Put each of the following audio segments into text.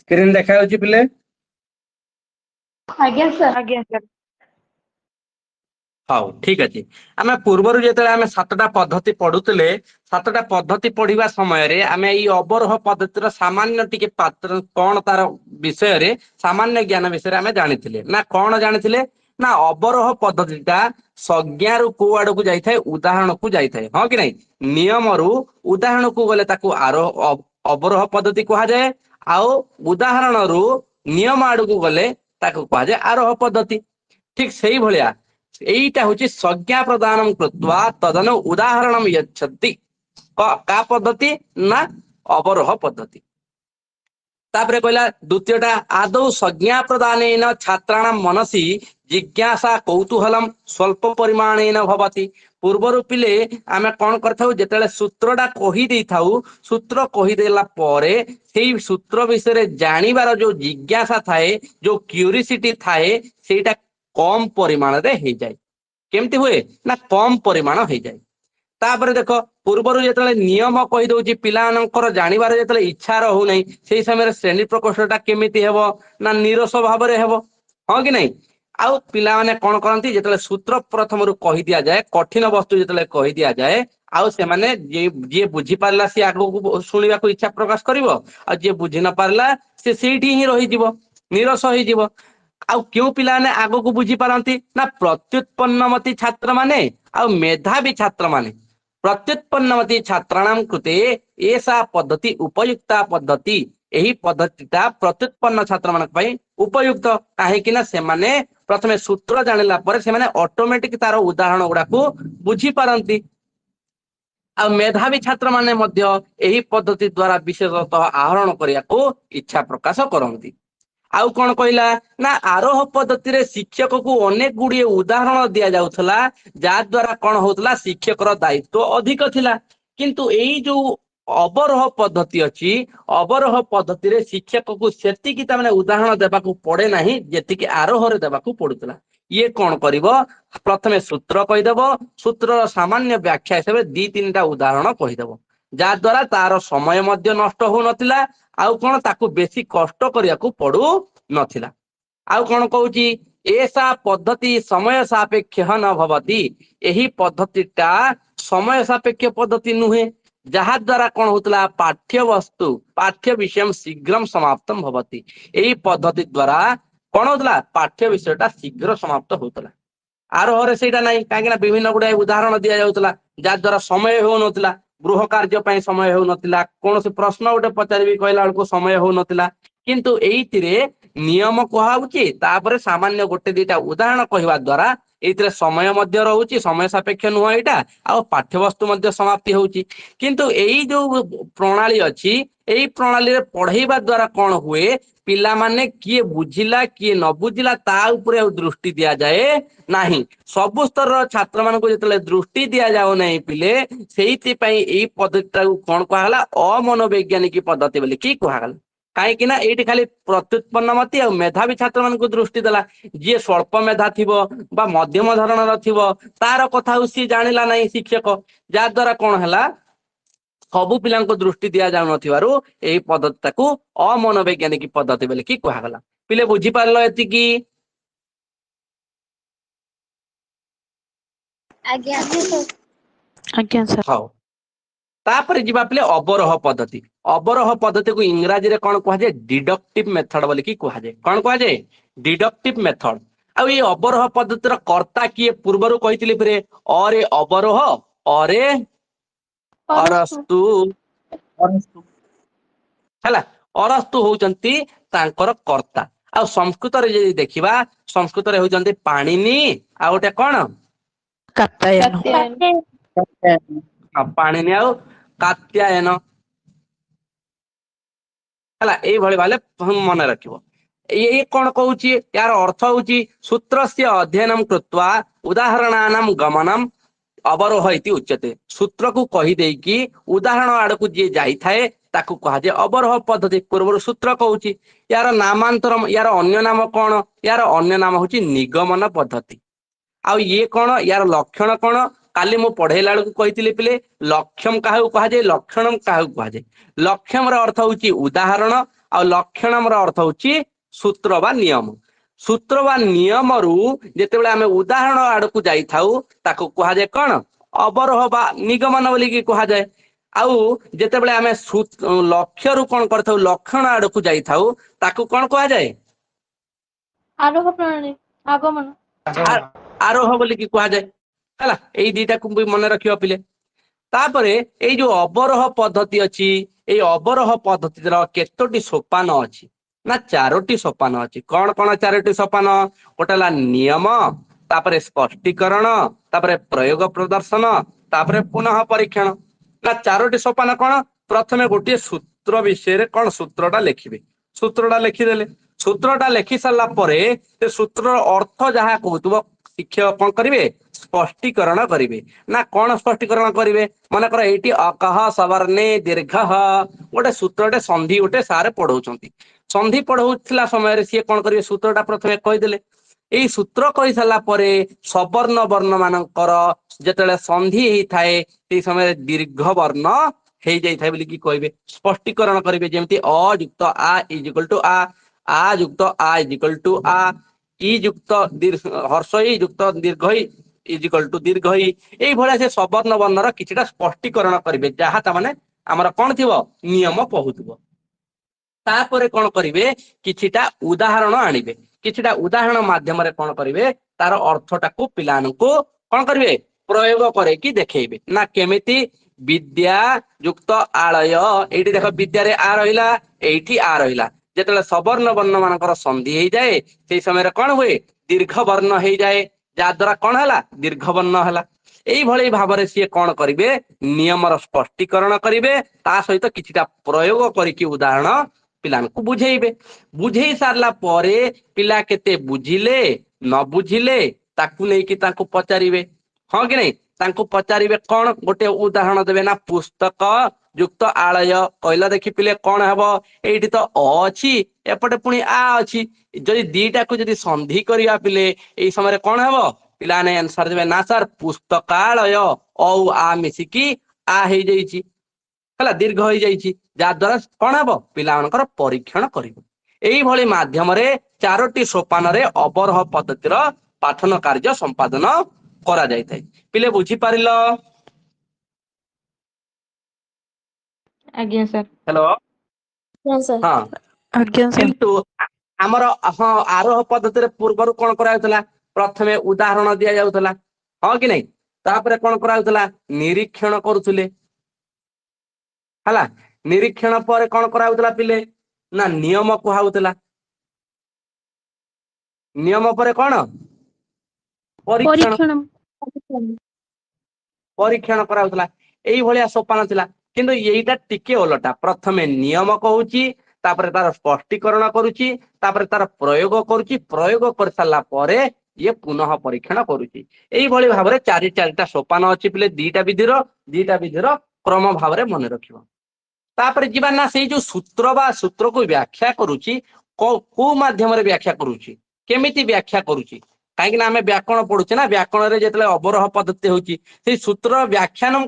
Screen देखा पिले आज्ञा सर हाँ ठीक अच्छे आम पूर्वर जो आम 7टा पद्धति पढ़ुले 7टा पद्धति पढ़ा समय आम ये अवरोह पद्धतिर सामान्य टिके पात्र कौन तार विषय रे सामान्य ज्ञान विषय आम जानी ना कौन जानी ना अवरोह पद्धतिटा संज्ञा रु को आड़ को जाए उदाहरण को जाए हाँ कि नहीं नियम रु उदाहरण को गले आरोह अवरोह पद्धति कह जाए आउ उदाहरण रु नियम आड़ को गले कह जाए आरोह पद्धति ठीक से भाया एटा हूँ संज्ञा प्रदान कृत्वा तदन उदाहरण यच्छति का पद्धति ना अवरोह पद्धति तापरे कहला द्वितीयटा आदौ संज्ञा प्रदान छात्राणाम मनसी जिज्ञासा कौतूहलम स्वल्प परिमाणेन भवति पूर्वर पिले आमे कौन करथाउ जेतेले सूत्रटा कहि देथाउ सूत्र कहि देला परे सेही सूत्र विषय जानिबार जो जिज्ञासा थाए जो क्यूरियोसिटी थाए सेटा कम परिमाण रे हो जाए केमती हुए ना कम परिमाण हो जाए तापर देख पूर्वर जो नियम कही दौर पिलानकर जानवर जो इच्छा रहू नहीं से समय श्रेणी प्रकोष्ठटा केमिति हेबो ना नीरस भाव में हेबो हाँ कि नहीं आउ पिला माने कौन करती जो सूत्र प्रथम रू कही दि जाए कठिन वस्तु जो कही दि जाए आउ से माने जी बुझी पारला सी आगो शुणा को इच्छा प्रकाश करिवो आ जे बुझी न पारला से सेठी ही रही जीवो नीरस होई जीवो आउ क्यों पिला ने आगो को बुझी पारती ना प्रत्युत्पन्नमती छात्र माने आउ मेधावी छात्र माने प्रत्युत्पन्नमती छात्राणाम कृते ऐसा पद्धति उपयुक्ता पद्धति यही पद्धतिटा प्रत्युत्पन्न छात्र मानक पई उपयुक्त काहेकि ना से माने प्रथमे सूत्र जानिला परे से माने ऑटोमेटिक तार उदाहरण गुडा को बुझी पारंती आ मेधावी छात्र माने मध्य यही पद्धति द्वारा विशेषतः आहरण करिया को इच्छा प्रकाश करंती आउ कौन कहला ना आरोह पद्धति रे शिक्षक को अनेक गुड़िए उदाहरण दिया जाउथला जा द्वारा कौन होतला शिक्षक दायित्व अधिक थिला किंतु एई जो अवरोह पद्धति अच्छी अवरोह पद्धति रे शिक्षक को सेतिकी ताने उदाहरण देबा को पड़े नाही जेतिकी आरोह रे देबा को पड़ुतला ये कौन करिवो प्रथमे सूत्र कहिदेबो सूत्र सामान्य व्याख्या हिसाब 2-3टा उदाहरण कहिदेबो जा द्वारा तार समय मध्य नष्ट हो नथिला आउ कौन ताकू बेसी कष्ट करिया को पड़ू नथिला आउ कौन कहूची ऐसा पद्धति समय सापेक्ष न भवति यही पद्धतिटा समय सापेक्ष पद्धति नुहे जहा द्वारा कौन होतला पाठ्य वस्तु पाठ्य विषय शीघ्र समाप्तम भवति यही पद्धति द्वारा कौन होतला पाठ्य विषयटा शीघ्र समाप्त होतला आरोह सेटा नहीं कहीं विभिन्न गुड़ाए उदाहरण दि जाउतला जा द्वारा समय हो नथिला गृह कार्य ପାଇଁ समय हो नथिला कोनोसी प्रश्न उठे पचारिबी कहला बेलको समय हो नथिला किंतु एइतिरे नियम कहाउची तापरे सामान्य गोटे दुईटा उदाहरण कहवा द्वारा एइतिरे समय मध्य रहउची समय सापेक्ष नुह एटा आ पाठ्यवस्तु मध्य समाप्ति होउची किंतु एई जो प्रणाली अछि एई प्रणाली रे पढ़ाइबा द्वारा कोन हुए पिला माने किए बुझिला किए न बुझिला ता उपरे दृष्टि दिया जाए नाही सब स्तर छात्र मान को जतले दृष्टि दिया जाओ नहीं पिले सेइति पई एई पद्धति कोन कहला अमनोवैज्ञानिक पद्धति बोली की कहला कहीं ना ये खाली प्रत्युत्पन्नमती और मेधावी छात्र मान को दृष्टि देला जी स्वल्प मेधा थिबो बा मध्यम धरणर थिबो तार कथा सी जानिला नहीं शिक्षक जा द्वारा कौन हैला सबु पिला दृष्टि दि जाऊ नथिबारु एही पद्धति को अमनोवैज्ञानिक पद्धति बोली की कहला पिले बुझी पारलो एतिकी आज्ञा सर हां तापर जीवा पिले अवरोह पद्धति को इंग्रजी रे कौन कह जाए डिडक्टिव मेथड बोली की कह जाए कौन कह जाए डिडक्टिव मेथड आ ये अवरोह पद्धतिर कर्ता किए पूर्वरु कहितली फिरे अरे अवरोह अरे अरस्तु हैला अरस्तु होचंती तांकर कर्ता आ संस्कृत रे जे देखिबा संस्कृत रे होचंती पाणिनि आ ओटे कोन कात्यायन पाणिनि आ कात्यायन हैला एई भली भाले मन रखिबो ये कौन कहूँ यार अर्थ हूँ सूत्रस्य अध्ययनम कृत्वा उदाहरणानाम गमनम अवरोह इति उच्यते सूत्र को कही देकी उदाहरण आड़ को जी जाई थाए ताकू कहा जाए अवरोह पद्धति पूर्व सूत्र कहूँ यार नामांतरम यार अन्य नाम कौन यार अन्य नाम हूँ निगमन पद्धति आउ ये कौन यार लक्षण कौन काली मु पढ़ेला बेलू कही पिले लक्ष्यम क्या कह जाए लक्षणम क्या कह जाए लक्ष्यम अर्थ हूँ उदाहरण आ लक्षणम अर्थ होची सूत्र बा नियम सूत्र बा नियम रु जेतेबेले आमे उदाहरण आड़कू जाई थाउ ताको कहा जाय कोन अवरोह बा निगमन बोली की कहा जाय आउ जेतेबेले आमे लक्ष्य रु कोन करथाउ लक्षण आड़कू जाई थाउ ताको कोन कहा जाय आरोह प्रणाली आगमन आरोह बोली की कहा जाय हला एई दीटा को भी मन रखियो पिले तापरे एई जो अवरोह पद्धति अछि एई अवरोह पद्धति रो केतोटी सोपान अछि ना चारोटी सोपान अछि कोन कोन चारोटी सोपान गोटेला नियम तापरे स्पष्टीकरण तापरे प्रयोग प्रदर्शन तापरे पुनः परीक्षण ना चारोटी सोपान कोन प्रथमे गोटे सूत्र विषय रे कोन सूत्रटा लिखिबे सूत्रटा लिखिदेले सूत्रटा लिखि सारला परे ते सूत्र अर्थ जहा कहतबो शिक्षक कोन करिवे स्पष्टीकरण करिवे ना कोन स्पष्टीकरण करिवे माने कर एटी अकह सवर्णे दीर्घः गोटे सूत्रटे संधि गोटे सारे पढौचंती संधि पढौथिला समय रे सी कोन करिवे सूत्रटा प्रथमे कहि देले एई सूत्र कहि सारला परे सवर्ण वर्ण मानकर जेतेले संधि हेई थाए सेई समय दीर्घ वर्ण हेई जाई थाए बोली की कहिवे स्पष्टीकरण करिवे जेमति अ युक्त आ इज इक्वल टू आ युक्त आ इज इक्वल टू आ इ युक्त हर्ष इ युक्त दीर्घ इज इक्वल टू दीर्घ एई भलिया से सवर्ण वर्णर किछिटा स्पष्टीकरण करिवे जहा ता माने हमर कोन थिबो नियम पहुतबो तापरे कोन करिवे किछिटा उदाहरण आनिबे किछिटा उदाहरण माध्यम रे कोन करिवे तार अर्थटा को पिलान को कोन करिवे प्रयोग करे कि देखेइबे ना केमिति विद्या युक्त आलय एठी देखो विद्या रे आ रहिला एठी आ रहिला जेतले सवर्ण वर्ण मानकर संधि हेई जाए सेई समय रे कोन होए दीर्घ वर्ण हेई जाए जा द्वारा कोन हला दीर्घ वर्ण हला एई भली भाबरे सी कोन करिवे नियमर स्पष्टीकरण करिवे ता सहित किछिटा प्रयोग करी कि उदाहरण पिलान को बुझेइबे बुझेई सारला परे पिला केते बुझिले न बुझिले ताकू नै कि ताकू पचारिबे हां कि नै ताकू पचारिबे कोन गोटे उदाहरण देबे ना पुस्तक युक्त आलय कहला देखि पिले कोन हबो एठी तो अ अछि एपटे पुनी आ अछि जदि दीटा को जदि संधि करिया पिले एई समय रे कोन हबो पिला ने आंसर देबे ना सर पुस्तकालय औ आ मिसिकी आ हेई जाईची हला दीर्घ होई जाईची जा द्वारा कोन हबो पिलानकर परीक्षण करिवो एई भली माध्यम रे चारोटी सोपान रे अवरोह पद्धतिर पाठन कार्य संपादन करा जाय थाय पिले बुझी पारिलो आज्ञा सर हेलो हां सर हां आज्ञा सर किंतु हमर हां आरोह पद्धति रे पूर्वरु कोन करा होतला प्रथमे उदाहरण दिया जाउतला हां कि नै तापरे कोन करा होतला निरीक्षण करूथले हला निरीक्षण पर कोन करा होतला पिले ना नियम कुहा होतला नियम पर कोन परीक्षण परीक्षण करा होतला एई भलिया सोपान थिला किंतु एईटा टिके ओलटा प्रथमे नियम कहूची तापरे तार स्पष्टीकरण करूची तापरे तार प्रयोग करूची प्रयोग कर सारला परे ये पुनः परीक्षण करूची एई भली भाबरे चारि चारिटा सोपान अछि पिले दीटा विधिर क्रम भाबरे मन रखिबो तापरे जीवा ना सेई जो सूत्र बा सूत्र को व्याख्या करूची को माध्यम रे व्याख्या करूची केमिति व्याख्या करूची काहे कि ना हमें व्याकरण पढुचे ना व्याकरण रे जेतले अवरोह पद्धति होची सेई सूत्र व्याख्यान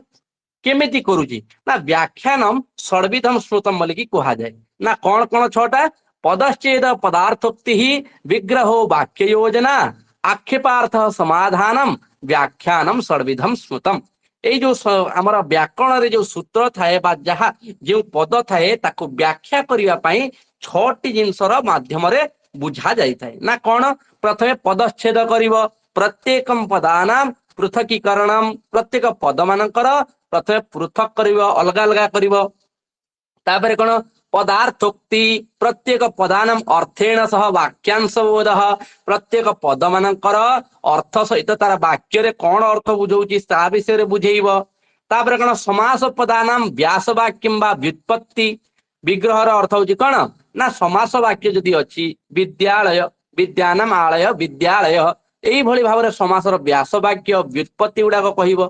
केमिति करूची ना व्याख्यानम षड्विधम श्रुतम बोली की कहा जाए ना कोन कोन छोटा पदश्चेद पदार्थोक्ति ही विग्रहो वाक्य योजना आक्षेपार्थ समाधानम व्याख्यानम षड्विधम श्रुतम ए जो हमर व्याकरण रे जो सूत्र थाए बा जहा जो पद थाए ताको व्याख्या करिया पई 6टी जिंसर माध्यम रे बुझा जाई थाए ना कोन प्रथमे पदच्छेद करिवो प्रत्येकम पदानाम पृथकीकरणम प्रत्येक पद मानकर प्रथमे पृथक करिवो अलगा अलगा करिवो तापरे कोन पदार्थोक्ति प्रत्येक पदानाम अर्थेन सह वाक्यांश बोधः प्रत्येक पद मानकर अर्थ सहित तार वाक्य रे कोन अर्थ बुझौची ता विषय रे बुझेइबो तापरे कोन समास पदानाम व्यास वाक्यम बा व्युत्पत्ति विग्रह रो अर्थ होची कोन ना समास वाक्य जदी अछि विद्यालय विद्यानाम आलय विद्यालय एई भली भाबरे समास रो व्यास वाक्य व्युत्पत्ति उडा को कहिबो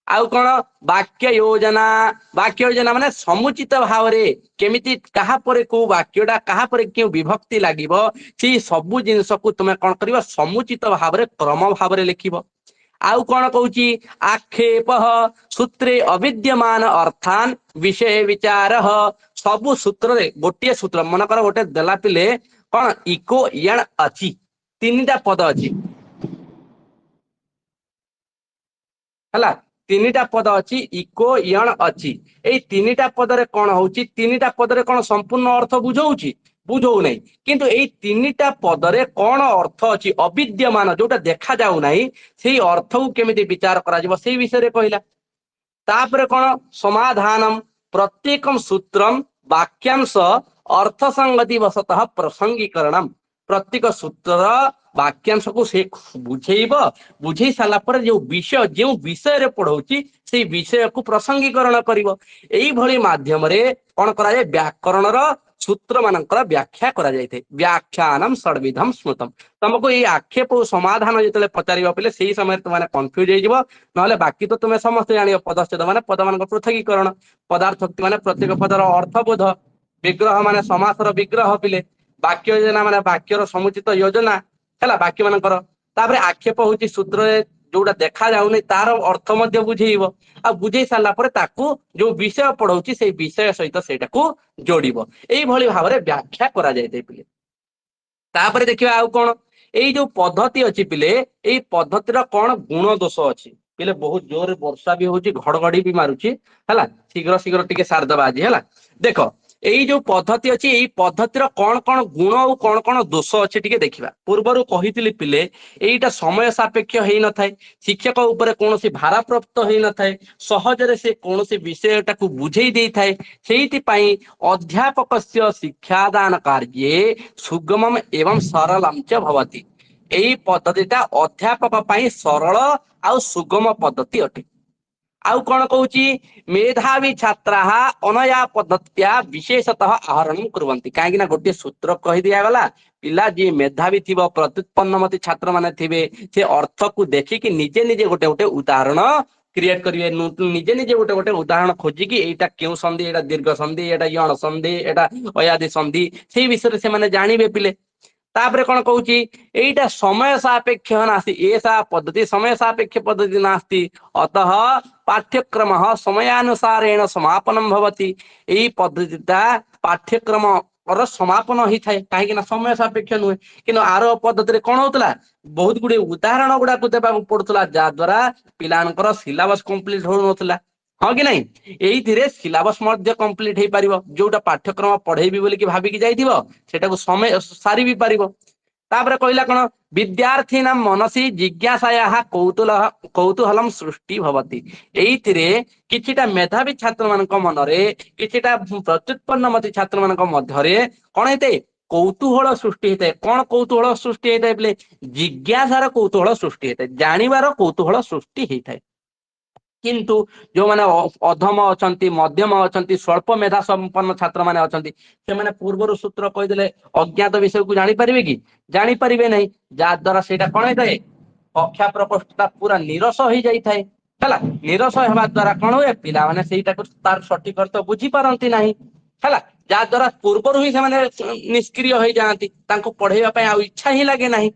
आउ कोन वाक्य योजना माने समुचित भाव रे केमिति कहा परे को वाक्यडा कहा परे क्यों विभक्ति लागिबो सी सबु जिंस को तुमे कोन करिवो समुचित भाव रे क्रम भाव रे लिखिबो आउ कौन कहूची आक्षेप सूत्रे अविद्यमान अर्थान विषय विचार सबु सूत्र रे गोटे सूत्र मनकर गोटे देला पिले कौन इको यण अछि तीनटा पद अछि हला तीनटा पद अछि इको यण अछि एई तीनटा पद रे कौन होउची तीनटा पद रे कौन संपूर्ण अर्थ बुझौची बुझौ नै किंतु एई तीनटा पद रे कौन अर्थ अछि अविद्यमान जोटा देखा जाउ नै सेही अर्थ को केमिति विचार करा जिवो सेही विषय रे कहिला तापरे कौन समाधानम प्रत्येकम सूत्रम वाक्यांश अर्थ संगति वशतः प्रसंगीकरणम प्रत्येक सूत्र वाक्यांश को से बुझेइब बुझेई साला पर जो विषय रे पढ़ौची से विषय को प्रसंगीकरण करिवो एई भली माध्यम रे कोन करा जाय व्याकरण रो सूत्र मानकर व्याख्या करा जायते व्याख्यानम षड्विधम स्मृतम तुमको ये आक्षेप और समाधान जतले पचारिबा पले सेही समय तुम माने कंफ्यूज हे जिवो नहले बाकी तो तुम समस्त जानियो पदच्छेद माने पद मान पृथकीकरण पदार्थोक्ति माने प्रत्येक पदर अर्थबोध विग्रह माने समासर विग्रह पिले वाक्य योजना माने वाक्यर समुचित योजना हैला वाक्य मानकर तापरे आक्षेप होची सूत्र जोटा देखा जाउनी तार अर्थ मध्य बुझेइबो आ बुझेई साला परे ताकू जो विषय पढ़ौची से विषय सहित सेटाकू जोड़िबो एई भली भाबरे व्याख्या करा जायते पिले तापरे देखिबा आउ कोन एई जो पद्धति अछि पिले एई पद्धतिर कोन गुण दोष अछि पिले बहुत जोर वर्षा भी होची घड़घड़ी भी मारुची हैला शीघ्र शीघ्र टिके सार दबा आजी हैला देखो एई जो पद्धति अछि एई पद्धतिर कोन कोन गुण और कोन कोन दोष अछि टिके देखिबा पूर्वरु कहितली पिले एईटा समय सापेक्ष हेई न थाए शिक्षक ऊपर कोनोसी भारा प्राप्त हेई न थाए सहजरे से कोनोसी विषयटाकू बुझेई देई थाए सेहिति पई अध्यापकस्य शिक्षादान कार्ये सुगमम एवं सरलम च भवति एई पद्धतिटा अध्यापक पई सरल आउ सुगम पद्धति अटे आउ कौन कहूची मेधावी छात्रा अनया पद्धत्या विशेषतः आहरण करवंती काहेकि ना गोटे सूत्र कहि दिया गला पिला जी मेधावी थिबो प्रत्युत्पन्नमती छात्र माने थिबे से अर्थ को देखि कि निजे निजे गोटे गोटे उदाहरण क्रिएट करिवे निजे निजे गोटे गोटे उदाहरण खोजी कि एटा केउ संधि एटा दीर्घ संधि एटा यण संधि एटा अयादि संधि सेही विषय से माने जानिबे पिले तापरे कौन कहूची एटा समय सापेक्ष नास्ति एषा पद्धति समय सापेक्ष पद्धति नास्ति अतः पाठ्यक्रम समयानुसारेण समापनम भवति एई पद्धतिटा पाठ्यक्रम और समापन ही थाए काहे कि समय सापेक्ष नुहे किनो आरो पद्धति रे कोन होतला बहुत गुडे उदाहरण गुडा को देबा पड़तला जा द्वारा पिलानकर सिलेबस कंप्लीट हो नथला हाँ कि नहीं एई सिलेबस कंप्लीट हो पारिबो जोटा पाठ्यक्रम पढ़ेबी बोली कि भाबी कि जाइथिबो सेटा को समय सारी भी पारिबो तापरे कहला कोन विद्यार्थी नाम मनसी जिज्ञासाया कौतूहलम सृष्टि भवति एइथिरे किछिटा मेधावी छात्र मानक मनरे किछिटा प्रत्युत्पन्नमती छात्र मानक मध्यरे कोन हेते कौतूहल सृष्टि हेते कोन कौतूहल सृष्टि हेते बले जिज्ञासार कौतूहल सृष्टि हेते जानिबार कौतूहल सृष्टि हेते किंतु जो माने अधम अछंती मध्यम अछंती स्वल्प मेधा संपन्न छात्र माने अछंती से माने पूर्वरु सूत्र कहि देले अज्ञात विषय को जानि परिबे कि जानि परिबे नै जा द्वारा सेटा कोन हेतै कक्षा प्रकोष्ठता पूरा निरस होई जाई थाए हला निरस हेबा द्वारा कोन होय पिला माने सेटा को तार सटीक अर्थ बुझी पारंती नाही हला जा द्वारा पूर्वरु ही से माने निष्क्रिय होई जांती तांको पढेबा पय आ इच्छा ही लागे नाही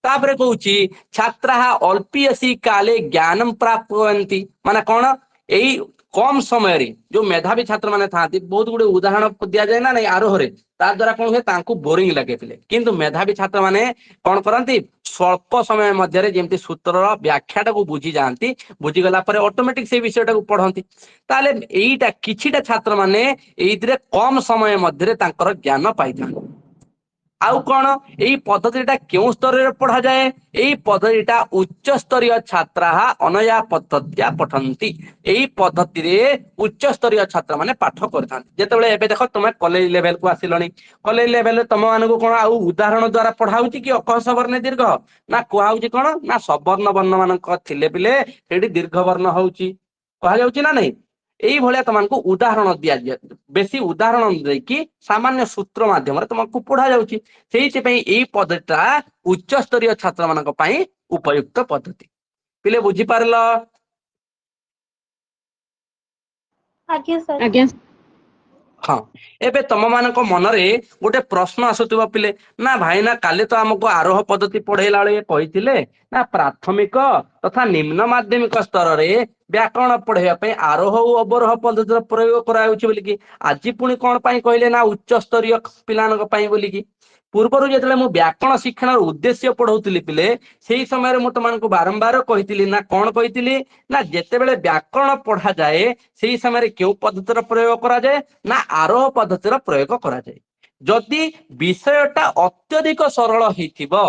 तापरे कहूची छात्रा अल्पीयसी काले ज्ञानम प्राप्नुवन्ति माने कौन एई कम समय रे जो मेधावी छात्र माने थांती बहुत गुडे उदाहरण दिया जाय ना नहीं आरोहरे ता द्वारा कौन हुए तांको बोरिंग लगे पिले किंतु मेधावी छात्र माने कौन करंती स्वल्प समय मध्य रे जेमती सूत्रर व्याख्याटा को बुझी जानती बुझी गला परे ऑटोमेटिक से विषयटा को पढंती ताले एईटा किछिटा छात्र माने एइतरे कम समय मध्य रे तांकर ज्ञान पाइथान आउ कौन यही पद्धतिटा क्यों स्तर रे पढ़ा जाए यही पद्धतिटा उच्च स्तरीय छात्रा अनया पद्धतिया पठंती यही पद्धति रे उच्च स्तरीय छात्र माने पाठ करथांती जेतेबेले एबे देखो तुमे कॉलेज लेवल को आसिलणी कॉलेज लेवल रे तुम मानको कोन आउ उदाहरण द्वारा पढाउची कि अकह वर्ण दीर्घ ना कुहाउची कोन ना सबर्ण वर्ण मानक थिले पिले सेठी दीर्घ वर्ण होउची कहा जाउची ना नहीं एई भलिया तुमको उदाहरण दिया जाय बेसी उदाहरण देकी सामान्य सूत्र माध्यम रे तुमको पढ़ा जाउची सेहि पई एई पद्धतिटा उच्च स्तरीय छात्र मानक पई उपयुक्त पद्धति पिले बुझी पारलो आज्ञा सर आज्ञा हाँ एबे तुम मानक मनरे गोटे प्रश्न आसुथिबो पिले ना भाई ना काले तो हमको आरोह पद्धति पढ़ेला बेले कहिथिले ना प्राथमिक तथा निम्न माध्यमिक स्तर रे व्याकरण पढ़ाइबा पई आरोह और अवरोह पद्धतिर प्रयोग कराउछि बोली कि आज पुणी कोन पई कहले ना उच्च स्तरीय पिलानक पई बोली कि पूर्वरु जेतले मु व्याकरण शिक्षण उद्देश्य पढ़ौतिली पिले सेही समय मु तुमको बारंबार कहितिली ना कोन कहितिली ना जेतेबेले व्याकरण पढ़ा जाए सेही समय केउ पद्धतिर प्रयोग करा जाए ना आरोह पद्धतिर प्रयोग करा जाए जदि विषयटा अत्यधिक सरल हेतिबो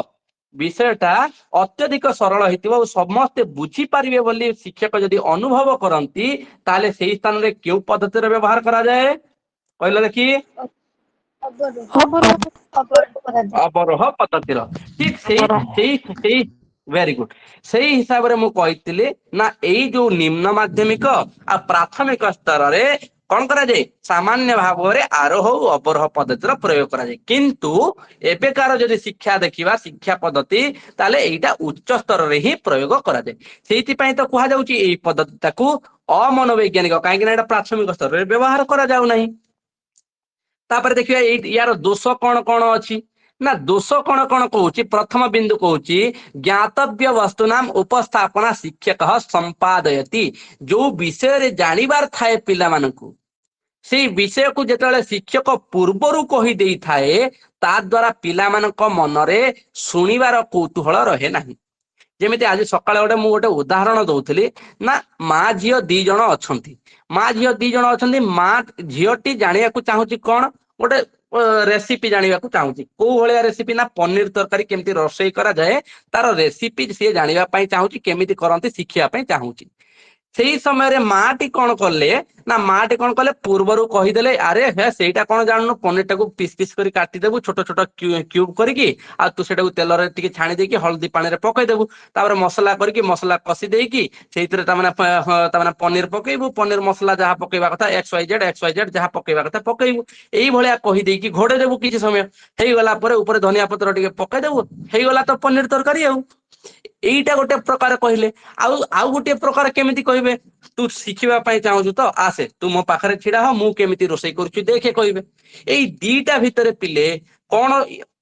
विषयटा अत्यधिक सरल हेतिबो समस्त बुझी पारिबे बोली शिक्षक जदि अनुभव करंती ताले सेही स्थान रे केउ पद्धतिर व्यवहार करा जाए कहले देखि अवरोह पद्धतिर ठीक सेही वेरी गुड सेही हिसाब रे मु कहितिली ना एई जो निम्न माध्यमिक आ प्राथमिक स्तर रे कौन करा जाए सामान्य भाव में आरोह और अवरोह पद्धतिर प्रयोग करा जाए किंतु एबेकार जदि शिक्षा देखिबा शिक्षा पद्धति ताले एइटा उच्च स्तर रे ही प्रयोग करा जाए सेहिति पई तो कहा जाउची एई पद्धति ताकू अमनोवैज्ञानिक काहे कि ना एटा प्राथमिक स्तर रे व्यवहार करा जाउ नाही तापर देखिए यार दोष कौन कौन अच्छी ना दोष कौन कौन कहूँ प्रथम बिंदु कहूँ ज्ञातव्य वस्तुनाम उपस्थापना शिक्षक संपादयति जो विषय रे जानिबार थाए पिला मानकू से विषय को जेतेबेले शिक्षक पूर्वरु कहि देई थाए ता द्वारा पिला मानक मनरे सुनिबार कौतूहल रहे नाही जेमिति आज सकाळे गोटे मु गोटे उदाहरण दउथली ना माँ झियो दी जण अछंती माँ झियो दी जण अछंती माँ झियोटी जानिया को चाहूची कोन गोटे रेसिपी जानिबा को चाहूची को भलिया रेसिपी ना पनीर तरकारी केमती रोषेई करा जाए तार रेसिपी से जानिबा पई चाहूची केमिति करंती शिखिया पई चाहूची सेही समय रे माटी कौन कले ना माटी कौन कले पूर्वरु कहीदेले अरे हे सेटा कौन जाननु पनीर टाकू पीस पीस करी काटी देबु छोट छोट क्यूब करके आ तू सेटाकू तेल रे टिके छाणी देकी हल्दी पानी रे पकई देबु तापर मसला करके मसला कसी देकी सेहितरे ता पनीर पकेइबु पनीर मसला जहा पकेइबा कथा एक्स वाई जेड जहा पकेइबा कथा पकेइबु एई भलिया कहि देकी घोड़े देबु किछि समय हेई गला परे ऊपर धनिया पत्र टिके पकई देबु हेई गला तो पनीर तरकारी आउ एईटा गोटे प्रकार कहले आउ गोटे प्रकार केमिति कहबे तू शिखिबा पई चाहू तो आसे तू मो पाखरे छिड़ा हो मु केमिति रोसई करूछु देखे कहबे एई दीटा भितरे पिले कोन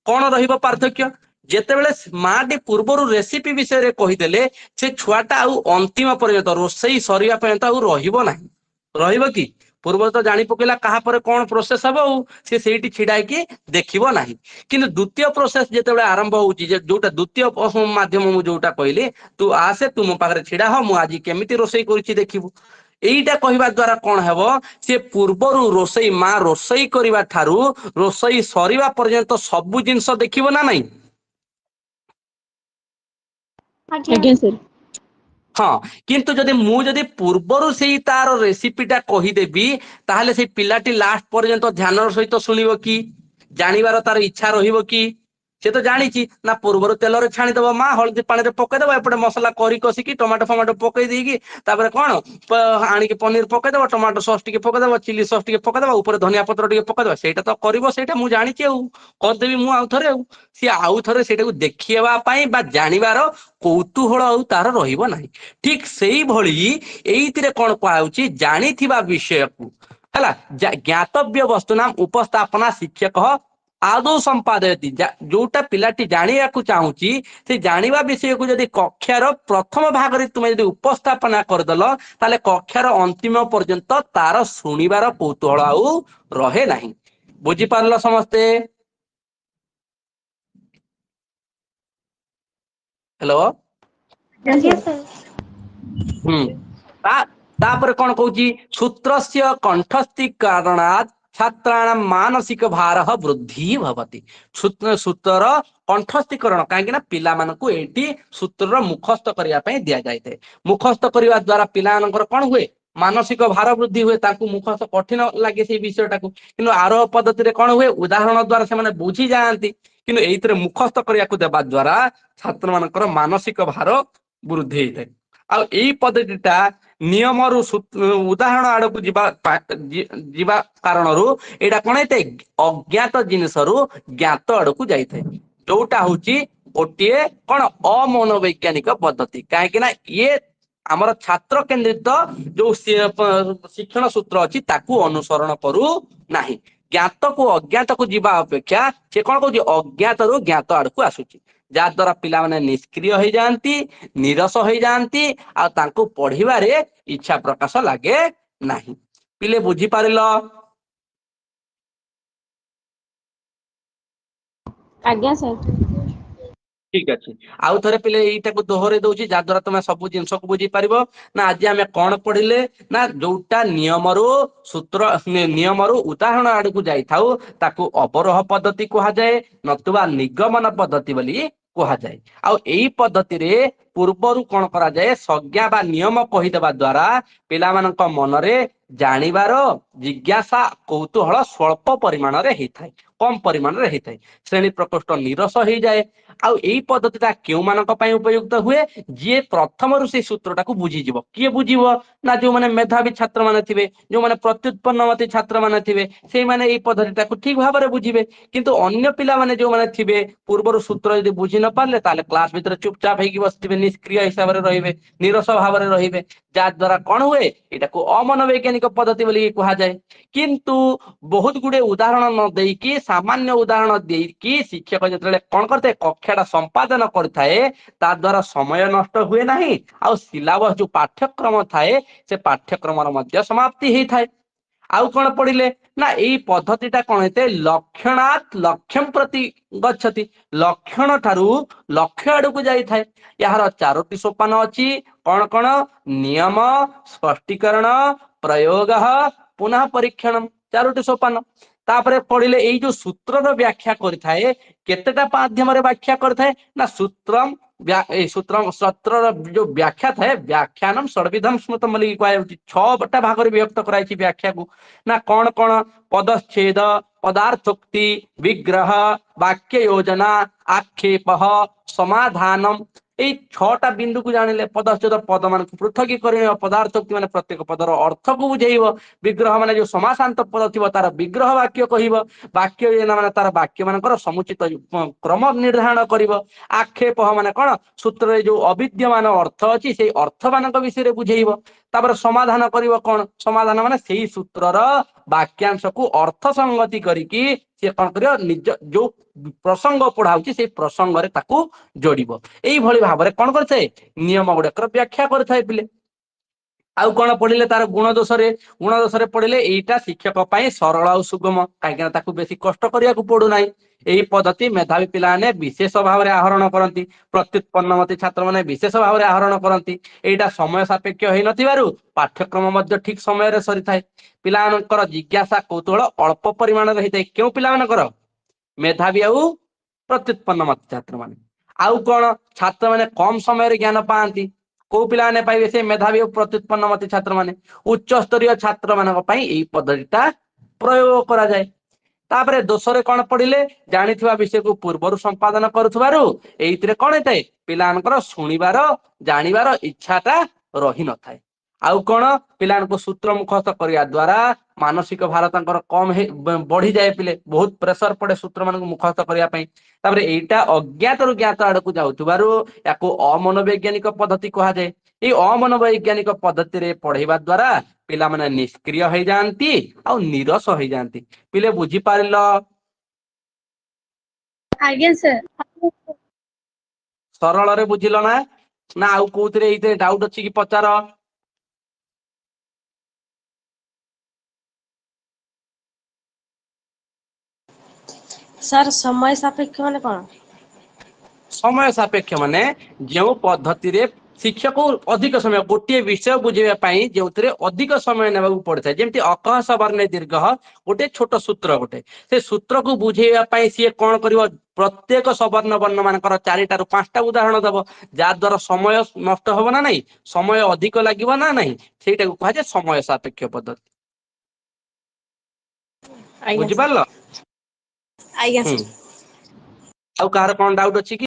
कोन रहिबो पार्थक्य जेतेबेले माटी पूर्वरु रेसिपी विषय रे कहिदेले से छुआटा आउ अंतिम पर्यंत रोसई सरिया पर्यंत आउ रहिबो नाही रहिबो कि पूर्व तो जानी पकेला कहा पर कौन प्रोसेस हबो से सेठी छिड़ाई के देखिबो नाही किंतु द्वितीय प्रोसेस जेतेबेले आरंभ होउची जे जोटा द्वितीय माध्यम मु जोटा कहली तू आसे तू मो पाखरे छिड़ा हो मु आज केमिति रोसई करूची देखिबो एईटा कहबा द्वारा कौन हेबो से पूर्वरु रोसई माँ रोसई करिबा थारु रोसई सरिबा पर्यंत सब जिंस देखिबो ना नाही आज्ञा सर हाँ किंतु जदि मु जदि पूर्वरु सेई तार रेसिपीटा कहिदेबी ताहले से पिलाटी लास्ट पर्यंत ध्यान सहित सुनिबो कि जानिबार तार इच्छा रहिबो कि से तो जानिची ना पूर्वरु तेल रे छाणी देबो माँ हल्दी पानी रे पकई देबो एपटे मसला करी कसी की टमाटो फमाटो पकई देकी तापर कोन आनी के पनीर पकई देबो टमाटो सॉस टिके पकई देबो चिली सॉस टिके पकई देबो ऊपर धनिया पत्र टिके पकई देबो सेटा तो करबो सेटा मु जानिची आ कर देबी मु आउ थरे सी आउ थरे सेटा को देखिबा पई बा जानिबार कौतूहल आउ तार रहिबो नाही ठीक सेही भली एइतिरे कोन कहउची जानिथिबा विषय को हला ज्ञातव्य वस्तु नाम उपस्थापना शिक्षक आदौ संपादयति जोटा पिलाटी जानिया को चाहूची से जानिबा विषय को जदि कक्षार प्रथम भाग रे तुमे जदि उपस्थापना करदल ताले कक्षार अंतिम पर्यंत तार सुनिबार कौतूहल आउ रहे नाही बुझी पारलो समस्ते हेलो आज्ञा सर तापर कौन कहूची सूत्रस्य कंठस्थीकरणात् छात्राणां मानसिक भारः वृद्धि भवति सूत्र कंठस्थीकरण काहे ना पिला मानकू एठी सूत्र मुखस्थ करिया पई दिया जायते मुखस्थ करिवा द्वारा पिला मानकर कोन हुए मानसिक भार वृद्धि हुए ताकू मुखस्थ कठिन लागे से विषयटा को किंतु आरोह पद्धति रे कोन हुए उदाहरण द्वारा से माने बुझी जाआंती किंतु एइतरे मुखस्थ करिया को देबा द्वारा छात्र मानकर मानसिक भार वृद्धि हेते आ एई पद्धतिटा नियम रु उदाहरण आड़ को जीवा कारण एटा कौन है अज्ञात जिनस रु ज्ञात आड़ को जाए जोटा हूँ गोटे कौन अमनोवैज्ञानिक पद्धति कहीं ये आमर छात्र केन्द्रित जो शिक्षण सूत्र अच्छी ताकू अनुसरण करू नाही ज्ञात को अज्ञात को जीवा अपेक्षा से कौन कह अज्ञात रु ज्ञात आड़ को आसुची ଯାଦ୍ୱାରା ପିଲାମାନେ ନିଷ୍କ୍ରିୟ ହେଇଯାଆନ୍ତି, ନିରସ ହେଇଯାଆନ୍ତି ଆଉ ତାଙ୍କୁ ପଢିବାରେ ଇଚ୍ଛା ପ୍ରକାଶ ଲାଗେ ନାହିଁ। ପିଲେ ବୁଝିପାରିଲ? ଆଜ୍ଞା ସାର୍। ଠିକ ଅଛି, ଆଉ ଥରେ ପିଲେ ଏଇଟାକୁ ଦୋହରେଇ ଦଉଛି ଯାଦ୍ୱାରା ତମେ ସବୁ ଜିନିଷକୁ ବୁଝିପାରିବ। ନା ଆଜି ଆମେ କଣ ପଢିଲେ ନା ଯୋଉଟା ନିୟମରୁ ଉଦାହରଣ ଆଡକୁ ଯାଇଥାଉ ତାକୁ ଅବରୋହ ପଦ୍ଧତି କୁହାଯାଏ, ନତୁବା ନିଗମନ ପଦ୍ଧତି ବୋଲି କୁହାଯାଏ। ଆଉ ଏଇ ପଦ୍ଧତିରେ ପୂର୍ବରୁ କଣ କରାଯାଏ, ସଂଜ୍ଞା ବା ନିୟମ କହିଦେବା ଦ୍ଵାରା ପିଲାମାନଙ୍କ ମନରେ ଜାଣିବାର ଜିଜ୍ଞାସା କୌତୁହଳ ସ୍ୱଳ୍ପ ପରିମାଣରେ ହେଇଥାଏ, କମ ପରିମାଣରେ ହେଇଥାଏ, ଶ୍ରେଣୀ ପ୍ରକୋଷ୍ଠ ନିରସ ହେଇଯାଏ। ଆଉ ଏଇ ପଦ୍ଧତିଟା କେଉଁମାନଙ୍କ ପାଇଁ ଉପଯୁକ୍ତ ହୁଏ, ଯିଏ ପ୍ରଥମରୁ ସେଇ ସୂତ୍ରଟାକୁ ବୁଝିଯିବ। କିଏ ବୁଝିବ ନା ଯୋଉମାନେ ମେଧାବୀ ଛାତ୍ର ମାନେ ଥିବେ, ଯୋଉମାନେ ପ୍ରତ୍ୟୁତ୍ପନ୍ନମତୀ ଛାତ୍ର ମାନେ ଥିବେ, ସେଇମାନେ ଏଇ ପଦ୍ଧତିଟାକୁ ଠିକ ଭାବରେ ବୁଝିବେ। କିନ୍ତୁ ଅନ୍ୟ ପିଲାମାନେ ଯୋଉମାନେ ଥିବେ ପୂର୍ବରୁ ସୂତ୍ର ଯଦି ବୁଝି ନ ପାରିଲେ ତାହେଲେ କ୍ଲାସ ଭିତରେ ଚୁପଚାପ ହେଇକି ବସିଥିବେ, ନିଷ୍କ୍ରିୟ ହିସାବରେ ରହିବେ, ନିରସ ଭାବରେ ରହିବେ। ଯାହା ଦ୍ୱାରା କଣ ହୁଏ, ଏଇଟାକୁ ଅମନୋବୈଜ୍ଞାନିକ ପଦ୍ଧତି ବୋଲି କୁହାଯାଏ। କିନ୍ତୁ ବହୁତ ଗୁଡେ ଉଦାହରଣ ନ ଦେଇକି ସାମାନ୍ୟ ଉଦାହରଣ ଦେଇକି ଶିକ୍ଷକ ଯେତେବେଳେ କଣ କରିଥାଏ, କକ୍ଷାଟା ସମ୍ପାଦନ କରିଥାଏ, ତା ଦ୍ୱାରା ସମୟ ନଷ୍ଟ ହୁଏ ନାହିଁ ଆଉ ସିଲାବସ ଯୋଉ ପାଠ୍ୟକ୍ରମ ଥାଏ ସେ ପାଠ୍ୟକ୍ରମର ମଧ୍ୟ ସମାପ୍ତି ହେଇଥାଏ। ଆଉ କଣ ପଢିଲେ ନା ଏଇ ପଦ୍ଧତିଟା କଣ ହେଇଥାଏ, ଲକ୍ଷଣାତ୍ ଲକ୍ଷ୍ୟମ୍ ପ୍ରତି ଗଚ୍ଛତି, ଲକ୍ଷଣ ଠାରୁ ଲକ୍ଷ୍ୟ ଆଡକୁ ଯାଇଥାଏ। ଏହାର 4ଟି ସୋପାନ ଅଛି। କଣ କଣ? ନିୟମ, ସ୍ପଷ୍ଟୀକରଣ, ପ୍ରୟୋଗ, ପୁନଃ ପରୀକ୍ଷଣ, 4ଟି ସୋପାନ। ତାପରେ ପଢିଲେ ଏଇ ଯୋଉ ସୂତ୍ରର ବ୍ୟାଖ୍ୟା କରିଥାଏ, କେତେଟା ମାଧ୍ୟମରେ ବ୍ୟାଖ୍ୟା କରିଥାଏ ନା ସୂତ୍ରର ଯୋଉ ବ୍ୟାଖ୍ୟା ଥାଏ, ବ୍ୟାଖ୍ୟାନମ୍ ଷଡବିଧମ୍ ସ୍ମୃତମ୍ ବୋଲି କୁହାଯାଉଛି। 6ଟା ଭାଗରେ ବିଭକ୍ତ କରାଯାଇଛି ବ୍ୟାଖ୍ୟାକୁ। ନା କଣ କଣ? ପଦଚ୍ଛେଦ, ପଦାର୍ଥୋକ୍ତି, ବିଗ୍ରହ, ବାକ୍ୟ ଯୋଜନା, ଆକ୍ଷେପ, ସମାଧାନମ୍। ଏଇ 6ଟା ବିନ୍ଦୁକୁ ଜାଣିଲେ ପଦଚ୍ଛେଦ ପଦ ମାନଙ୍କୁ ପୃଥକୀକରଣ, ପଦାର୍ଥୋକ୍ତି ମାନେ ପ୍ରତ୍ୟେକ ପଦର ଅର୍ଥକୁ ବୁଝେଇବ, ବିଗ୍ରହ ମାନେ ଯୋଉ ସମାସାନ୍ତ ପଦ ଥିବ ତାର ବିଗ୍ରହ ବାକ୍ୟ କହିବ, ବାକ୍ୟ ଯୋଜନା ମାନେ ତାର ବାକ୍ୟ ମାନଙ୍କର ସମୁଚିତ କ୍ରମ ନିର୍ଦ୍ଧାରଣ କରିବ, ଆକ୍ଷେପ ମାନେ କଣ, ସୂତ୍ରରେ ଯୋଉ ଅବିଦ୍ୟମାନ ଅର୍ଥ ଅଛି ସେଇ ଅର୍ଥ ମାନଙ୍କ ବିଷୟରେ ବୁଝେଇବ। ତାପରେ ସମାଧାନ କରିବ, କଣ ସମାଧାନ ମାନେ ସେଇ ସୂତ୍ରର ବାକ୍ୟାଂଶକୁ ଅର୍ଥ ସଂଗତି କରିକି ସିଏ କଣ କରିବ, ନିଜ ଯୋଉ ପ୍ରସଙ୍ଗ ପଢା ହଉଛି ସେଇ ପ୍ରସଙ୍ଗରେ ତାକୁ ଯୋଡିବ। ଏଇଭଳି ଭାବରେ କଣ କରିଥାଏ, ନିୟମ ଗୁଡାକର ବ୍ୟାଖ୍ୟା କରିଥାଏ ପିଲେ। ଆଉ କଣ ପଢିଲେ ତାର ଗୁଣ ଦୋଷରେ ପଢିଲେ ଏଇଟା ଶିକ୍ଷକ ପାଇଁ ସରଳ ଆଉ ସୁଗମ, କାହିଁକିନା ତାକୁ ବେଶୀ କଷ୍ଟ କରିବାକୁ ପଡୁନାହିଁ। ଏଇ ପଦ୍ଧତି ମେଧାବୀ ପିଲାମାନେ ବିଶେଷ ଭାବରେ ଆହରଣ କରନ୍ତି, ପ୍ରତ୍ୟୁତ୍ପନ୍ନମତୀ ଛାତ୍ର ମାନେ ବିଶେଷ ଭାବରେ ଆହରଣ କରନ୍ତି। ଏଇଟା ସମୟ ସାପେକ୍ଷ ହେଇନଥିବାରୁ ପାଠ୍ୟକ୍ରମ ମଧ୍ୟ ଠିକ ସମୟରେ ସରିଥାଏ। ପିଲାମାନଙ୍କର ଜିଜ୍ଞାସା କୌତୁହଳ ଅଳ୍ପ ପରିମାଣରେ ହେଇଥାଏ। କେଉଁ ପିଲାମାନଙ୍କର? ମେଧାବୀ ଆଉ ପ୍ରତ୍ୟୁତ୍ପନ୍ନମତୀ ଛାତ୍ର ମାନେ। ଆଉ କଣ, ଛାତ୍ର ମାନେ କମ ସମୟରେ ଜ୍ଞାନ ପାଆନ୍ତି। କୋଉ ପିଲାମାନେ ପାଇବେ? ସେ ମେଧାବୀ ଓ ପ୍ରତ୍ୟୁତ୍ପନ୍ନମତୀ ଛାତ୍ର ମାନେ। ଉଚ୍ଚସ୍ତରୀୟ ଛାତ୍ର ମାନଙ୍କ ପାଇଁ ଏଇ ପଦ୍ଧତିଟା ପ୍ରୟୋଗ କରାଯାଏ। ତାପରେ ଦୋଷରେ କଣ ପଡିଲେ, ଜାଣିଥିବା ବିଷୟକୁ ପୂର୍ବରୁ ସମ୍ପାଦନ କରୁଥିବାରୁ ଏଇଥିରେ କଣ ହେଇଥାଏ, ପିଲାମାନଙ୍କର ଶୁଣିବାର ଜାଣିବାର ଇଚ୍ଛାଟା ରହିନଥାଏ। ଆଉ କଣ, ପିଲାମାନଙ୍କୁ ସୂତ୍ର ମୁଖସ୍ଥ କରିବା ଦ୍ଵାରା ମାନସିକ ଭାର ତାଙ୍କର କମ ବଢିଯାଏ। ପିଲେ ବହୁତ ପ୍ରେସର ପଡେ ସୂତ୍ର ମାନଙ୍କୁ ମୁଖସ୍ଥ କରିବା ପାଇଁ। ତାପରେ ଏଇଟା ଅଜ୍ଞାତରୁ ଜ୍ଞାତ ଆଡକୁ ଯାଉଥିବାରୁ ୟାକୁ ଅମନୋବୈଜ୍ଞାନିକ ପଦ୍ଧତି କୁହାଯାଏ। ଏଇ ଅମନୋବୈଜ୍ଞାନିକ ପଦ୍ଧତିରେ ପଢେଇବା ଦ୍ଵାରା ପିଲାମାନେ ନିଷ୍କ୍ରିୟ ହେଇଯାଆନ୍ତି ଆଉ ନିରସ ହେଇଯାଆନ୍ତି। ପିଲେ ବୁଝିପାରିଲ? ଆଜ୍ଞା ସାର୍। ସରଳରେ ବୁଝିଲ ନା? ନା ଆଉ କୋଉଥିରେ ଏଇଥିରେ ଡାଉଟ ଅଛି କି ପଚାର? ସାର୍ ସମୟ ସାପେକ୍ଷ ମାନେ କଣ? ସମୟ ସାପେକ୍ଷ ମାନେ ଯେଉଁ ପଦ୍ଧତିରେ ଶିକ୍ଷକ ଅଧିକ ସମୟ ଗୋଟିଏ ବିଷୟ ବୁଝେଇବା ପାଇଁ ଯେଉଁଥିରେ ଅଧିକ ସମୟ ନେବାକୁ ପଡିଥାଏ, ଯେମିତି ଅକହସ ବର୍ଣ୍ଣେ ଦୀର୍ଘ ଗୋଟେ ଛୋଟ ସୂତ୍ର, ଗୋଟେ ସେ ସୂତ୍ରକୁ ବୁଝେଇବା ପାଇଁ ସିଏ କଣ କରିବ, ପ୍ରତ୍ୟେକ ସବର୍ଣ୍ଣ ବର୍ଣ୍ଣ ମାନଙ୍କର 4ଟାରୁ 5ଟା ଉଦାହରଣ ଦବ, ଯାହା ଦ୍ୱାରା ସମୟ ନଷ୍ଟ ହବ ନା ନାହିଁ, ସମୟ ଅଧିକ ଲାଗିବ ନା ନାହିଁ, ସେଇଟାକୁ କୁହାଯାଏ ସମୟ ସାପେକ୍ଷ ପଦ୍ଧତି। ଆଜ୍ଞା ସାର୍। ବୁଝିପାରିଲ? ଆଜ୍ଞା ହୁଁ। ସାର୍। ଆଉ କାହାର କଣ ଡାଉଟ ଅଛି କି?